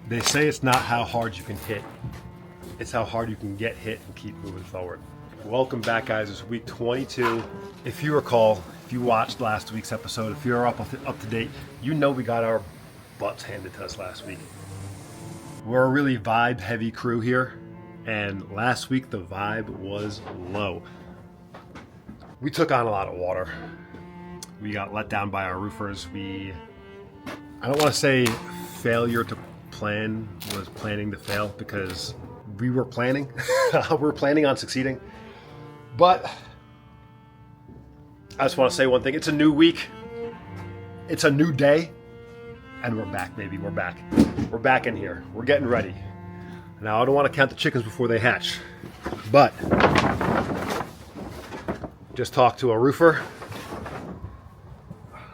They say it's not how hard you can hit, it's how hard you can get hit and keep moving forward. Welcome back, guys. It's week 22. If you recall, if you watched last week's episode, if you're up to date, you know we got our butts handed to us last week. We're a really vibe heavy crew here, and last week the vibe was low. We took on a lot of water. We got let down by our roofers. I don't want to say failure to plan was planning to fail, because we were planning. We were planning on succeeding. But I just want to say one thing. It's a new week. It's a new day. And we're back, baby. We're back. We're back in here. We're getting ready. Now, I don't want to count the chickens before they hatch. But just talked to a roofer.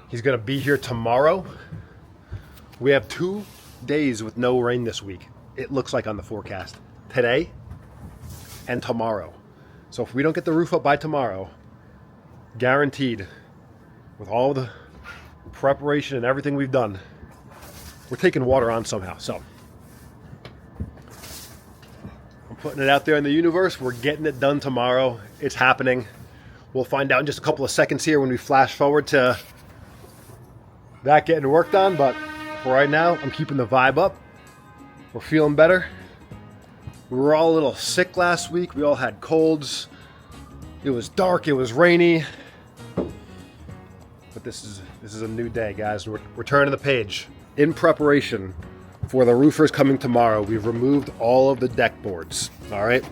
He's going to be here tomorrow. We have 2 days with no rain this week. It looks like on the forecast. Today and tomorrow. So if we don't get the roof up by tomorrow, guaranteed, with all the preparation and everything we've done, we're taking water on somehow. So I'm putting it out there in the universe. We're getting it done tomorrow. It's happening. We'll find out in just a couple of seconds here when we flash forward to that getting worked on. But for right now, I'm keeping the vibe up. We're feeling better. We were all a little sick last week. We all had colds. It was dark. It was rainy. But this is a new day, guys. We're turning the page. In preparation for the roofers coming tomorrow, we've removed all of the deck boards. All right?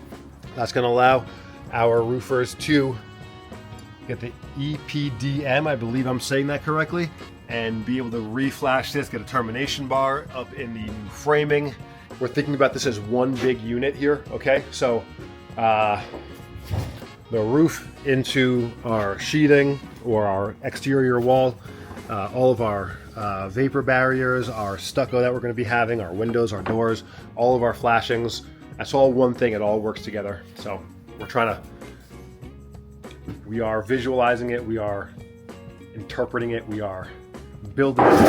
That's going to allow our roofers to get the EPDM, I believe I'm saying that correctly, and be able to reflash this, get a termination bar up in the new framing. We're thinking about this as one big unit here, okay? So the roof into our sheething or our exterior wall, all of our vapor barriers, our stucco that we're going to be having, our windows, our doors, all of our flashings. That's all one thing. It all works together. So we are visualizing it. We are interpreting it. We are building it.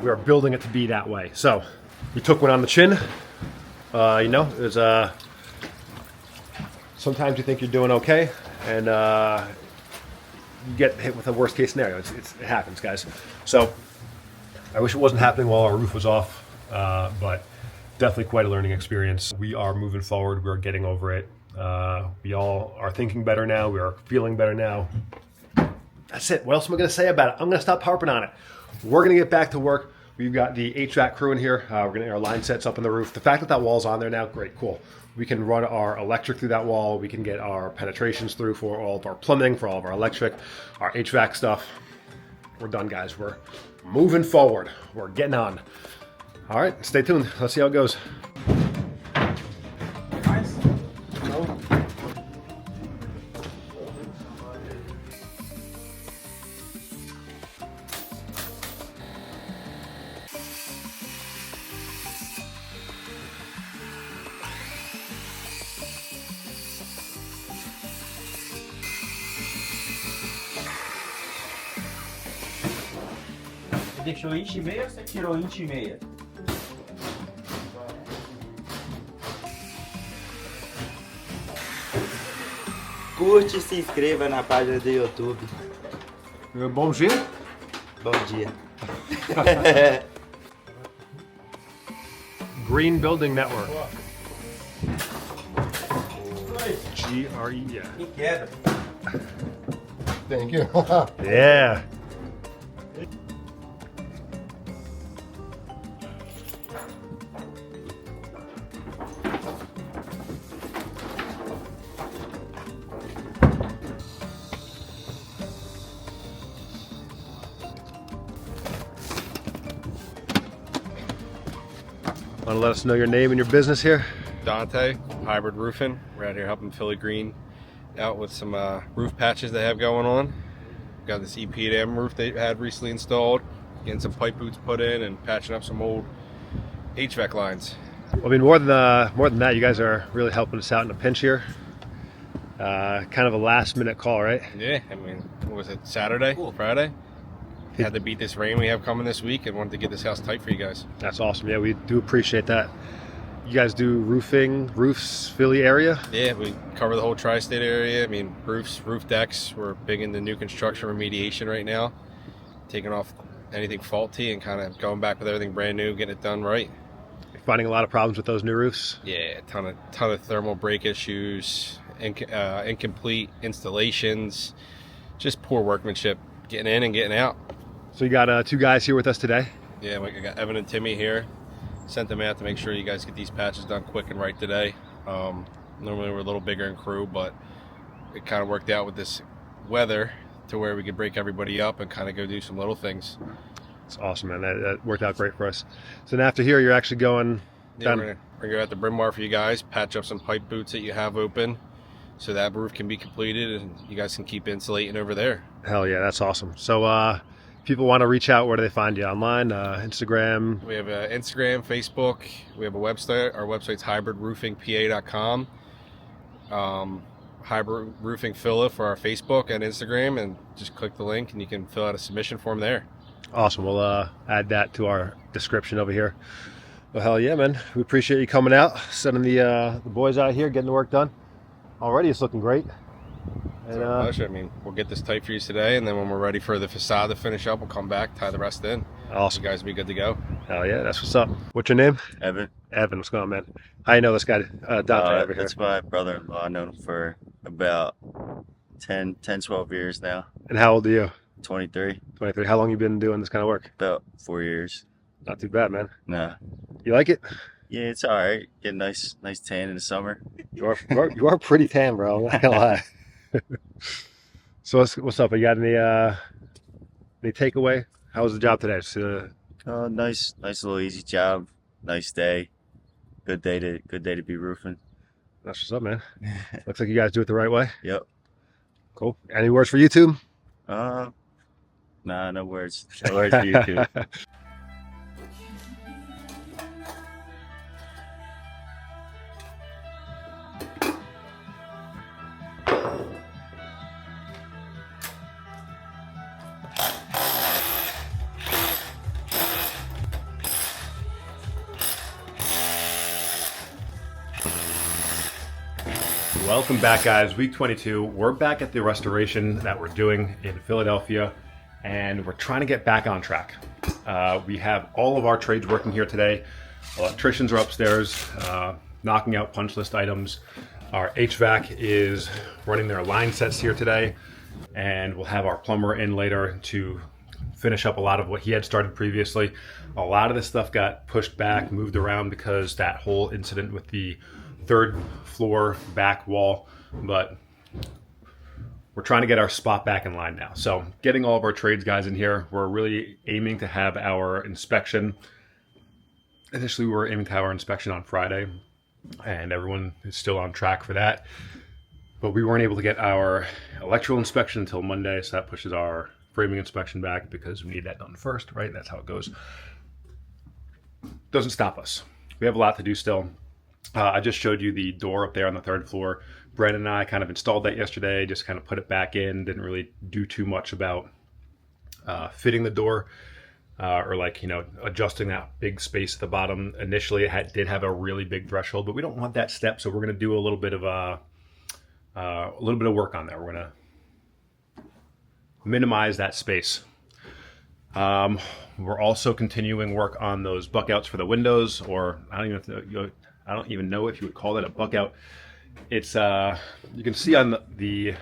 We are building it to be that way. So we took one on the chin. There's sometimes you think you're doing okay, and you get hit with a worst case scenario. It happens, guys. So I wish it wasn't happening while our roof was off, but definitely quite a learning experience. We are moving forward. We are getting over it. We all are thinking better now. We are feeling better now. That's it. What else am I going to say about it? I'm going to stop harping on it. We're going to get back to work. We've got the HVAC crew in here. We're going to get our line sets up on the roof. The fact that wall's on there now, great, cool. We can run our electric through that wall. We can get our penetrations through for all of our plumbing, for all of our electric, our HVAC stuff. We're done, guys. We're moving forward. We're getting on. All right, stay tuned. Let's see how it goes. Deixou inch e meia ou você tirou inch e meia? Curte e se inscreva na página do YouTube. Bom dia. Bom dia. Green Building Network. GRE, yeah. Me quebra. Thank you. Yeah. Want to let us know your name and your business here? Dante, Hybrid Roofing. We're out here helping Philly Green out with some roof patches they have going on. Got this EPDM roof they had recently installed, getting some pipe boots put in and patching up some old HVAC lines. Well, I mean, more than that, you guys are really helping us out in a pinch here. Kind of a last minute call, right? Yeah, I mean, what was it, Saturday? Cool. Friday? had to beat this rain we have coming this week and wanted to get this house tight for you guys. That's awesome. Yeah, we do appreciate that. You guys do roofs, Philly area? Yeah, we cover the whole tri-state area. I mean, roofs, roof decks. We're big into new construction remediation right now, taking off anything faulty and kind of going back with everything brand new, getting it done right. You're finding a lot of problems with those new roofs? Yeah, a ton of thermal break issues, incomplete installations, just poor workmanship, getting in and getting out. So you got 2 guys here with us today? Yeah, we got Evan and Timmy here. Sent them out to make sure you guys get these patches done quick and right today. Normally we're a little bigger in crew, but it kind of worked out with this weather to where we could break everybody up and kind of go do some little things. It's awesome, man. That worked out great for us. So now after here, you're actually going down. Yeah, we're gonna go out to Bryn Mawr for you guys, patch up some pipe boots that you have open, so that roof can be completed and you guys can keep insulating over there. Hell yeah, that's awesome. So people want to reach out, where do they find you? Online, Instagram? We have Instagram, Facebook. We have a website. Our website's hybridroofingpa.com. Hybrid Roofing Phila for our Facebook and Instagram, and just click the link and you can fill out a submission form there. Awesome. We'll add that to our description over here. Well, hell yeah, man. We appreciate you coming out, sending the boys out here, getting the work done. Already it's looking great. It's our pleasure. I mean, we'll get this tight for you today, and then when we're ready for the facade to finish up, we'll come back, tie the rest in. Awesome. You guys will be good to go. Hell yeah, that's what's up. What's your name? Evan. Evan, what's going on, man? How you know this guy, Dante, over here? That's my brother-in-law. I've known him for about 12 years now. And how old are you? 23. 23. How long you been doing this kind of work? About 4 years. Not too bad, man. Nah. You like it? Yeah, it's all right. Get a nice tan in the summer. You are pretty tan, bro. I'm not gonna lie. So what's up? You got any takeaway? How was the job today? Nice little easy job. Nice day. Good day to be roofing. That's what's up, man. Looks like you guys do it the right way. Yep. Cool. Any words for YouTube? Nah, no words. No words for you two. Welcome back, guys. Week 22. We're back at the restoration that we're doing in Philadelphia, and we're trying to get back on track. We have all of our trades working here today. Electricians are upstairs knocking out punch list items. Our HVAC is running their line sets here today, and we'll have our plumber in later to finish up a lot of what he had started previously. A lot of this stuff got pushed back, moved around because that whole incident with the 3rd floor back wall, but we're trying to get our spot back in line now. So getting all of our trades guys in here, we're really aiming to have our inspection. Initially we were aiming to have our inspection on Friday, and everyone is still on track for that. But we weren't able to get our electrical inspection until Monday, so that pushes our framing inspection back because we need that done first, right? That's how it goes. Doesn't stop us. We have a lot to do still. I just showed you the door up there on the 3rd floor. Brandon and I kind of installed that yesterday, just kind of put it back in, didn't really do too much about fitting the door or adjusting that big space at the bottom. Initially it did have a really big threshold, but we don't want that step, so we're going to do a little bit of work on there. We're going to minimize that space. We're also continuing work on those buck outs for the windows, or I don't even know if you would call that a buck out. It's you can see on the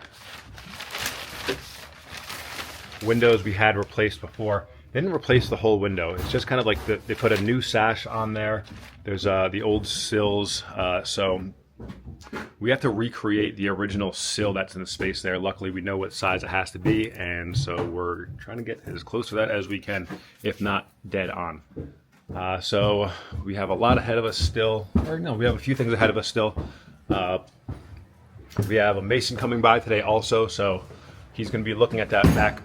windows we had replaced before. They didn't replace the whole window. It's just kind of like they put a new sash on there. There's the old sills, so we have to recreate the original sill that's in the space there. Luckily, we know what size it has to be, and so we're trying to get as close to that as we can, if not dead on. So we have a lot ahead of us still. Or no, we have a few things ahead of us still. We have a mason coming by today also, so he's going to be looking at that back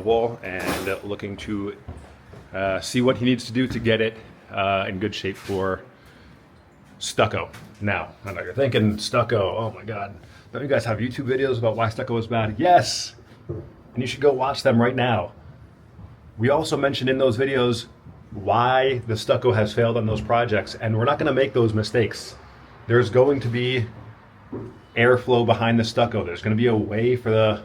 wall and looking to see what he needs to do to get it in good shape for stucco. Now, I know you're thinking stucco, oh my god, don't you guys have YouTube videos about why stucco is bad? Yes, and you should go watch them right now. We also mentioned in those videos why the stucco has failed on those projects, and we're not going to make those mistakes. There's going to be airflow behind the stucco. There's going to be a way for the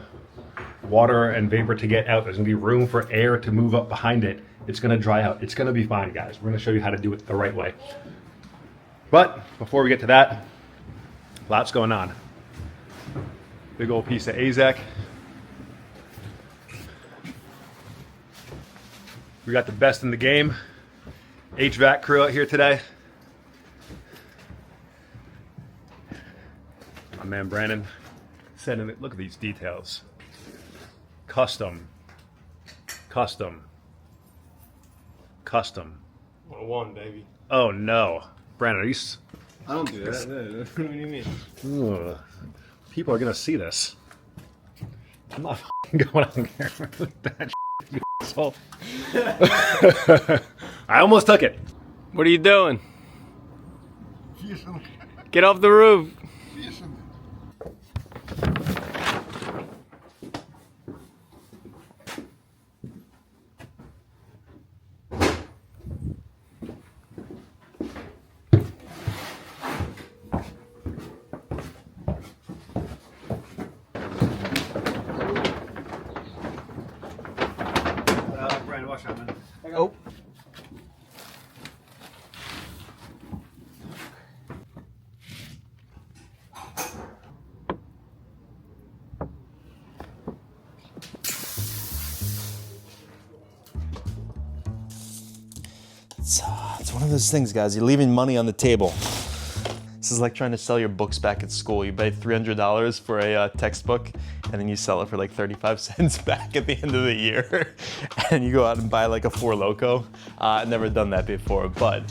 water and vapor to get out. There's going to be room for air to move up behind it. It's going to dry out. It's going to be fine, guys. We're going to show you how to do it the right way. But before we get to that, lots going on. Big old piece of AZEK. We got the best in the game HVAC crew out here today. My man Brandon sending it. Look at these details. Custom. Custom. Custom. 101, baby. Oh no. Brandon, are you... I don't do that. What do you mean? Ugh. People are gonna see this. I'm not going on camera with that you asshole. I almost took it. What are you doing? Get off the roof. Brandon, watch out, man. Oh. It's one of those things, guys. You're leaving money on the table. This is like trying to sell your books back at school. You pay $300 for a textbook, and then you sell it for like 35 cents back at the end of the year. And you go out and buy like a Four Loko. I've never done that before, but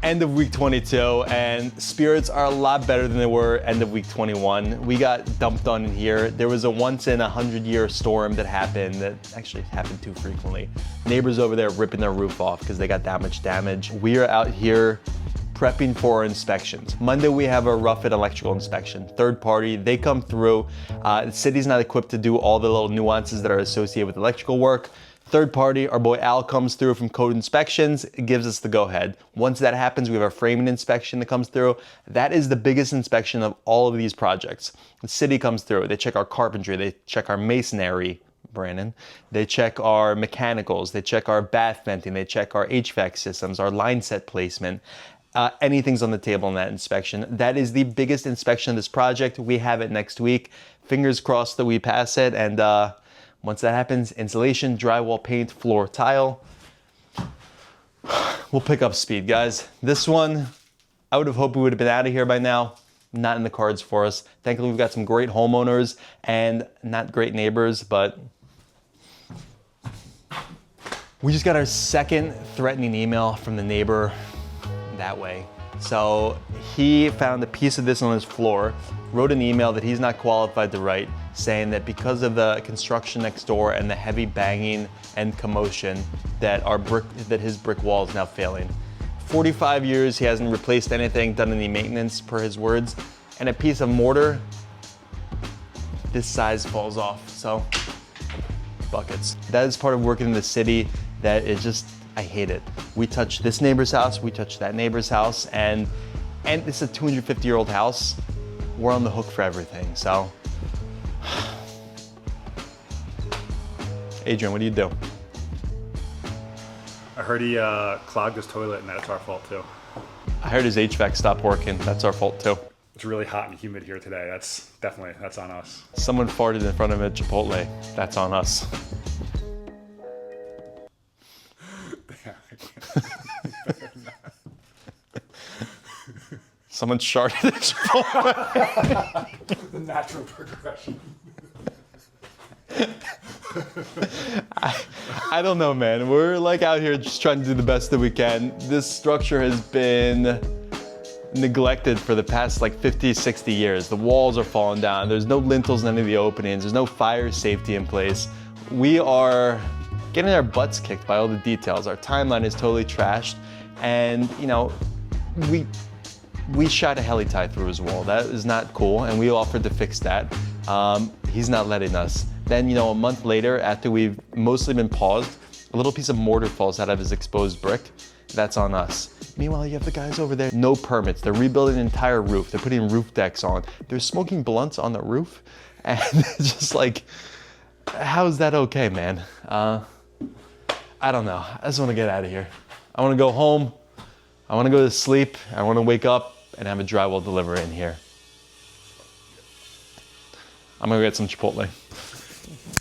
end of week 22, and spirits are a lot better than they were end of week 21. We got dumped on in here. There was a once in 100-year storm that happened that actually happened too frequently. Neighbors over there ripping their roof off because they got that much damage. We are out here prepping for our inspections. Monday we have a rough and electrical inspection. Third party, they come through. The city's not equipped to do all the little nuances that are associated with electrical work. Third party, our boy Al comes through from Code Inspections, gives us the go ahead. Once that happens, we have our framing inspection that comes through. That is the biggest inspection of all of these projects. The city comes through, they check our carpentry, they check our masonry, Brandon. They check our mechanicals, they check our bath venting, they check our HVAC systems, our line set placement. Anything's on the table in that inspection. That is the biggest inspection of this project. We have it next week. Fingers crossed that we pass it, and once that happens, insulation, drywall, paint, floor, tile. We'll pick up speed, guys. This one, I would have hoped we would have been out of here by now. Not in the cards for us. Thankfully, we've got some great homeowners and not great neighbors, but we just got our second threatening email from the neighbor that way. So he found a piece of this on his floor, wrote an email that he's not qualified to write, saying that because of the construction next door and the heavy banging and commotion that his brick wall is now failing. 45 years, he hasn't replaced anything, done any maintenance per his words, and a piece of mortar this size falls off. So buckets. That is part of working in the city that is just, I hate it. We touch this neighbor's house, we touch that neighbor's house, and it's a 250-year-old house. We're on the hook for everything, so. Adrian, what do you do? I heard he clogged his toilet, and that's our fault too. I heard his HVAC stopped working. That's our fault too. It's really hot and humid here today. That's on us. Someone farted in front of a Chipotle. That's on us. Someone sharted at Chipotle. The natural progression. I don't know, man. We're like out here just trying to do the best that we can. This structure has been neglected for the past like 50, 60 years. The walls are falling down. There's no lintels in any of the openings. There's no fire safety in place. We are getting our butts kicked by all the details. Our timeline is totally trashed. And, you know, we shot a heli tie through his wall. That is not cool, and we offered to fix that. He's not letting us. Then, you know, a month later, after we've mostly been paused, a little piece of mortar falls out of his exposed brick, that's on us. Meanwhile, you have the guys over there, no permits. They're rebuilding an entire roof. They're putting roof decks on. They're smoking blunts on the roof. And it's just like, how is that okay, man? I don't know. I just want to get out of here. I want to go home. I want to go to sleep. I want to wake up and have a drywall delivery in here. I'm going to get some Chipotle.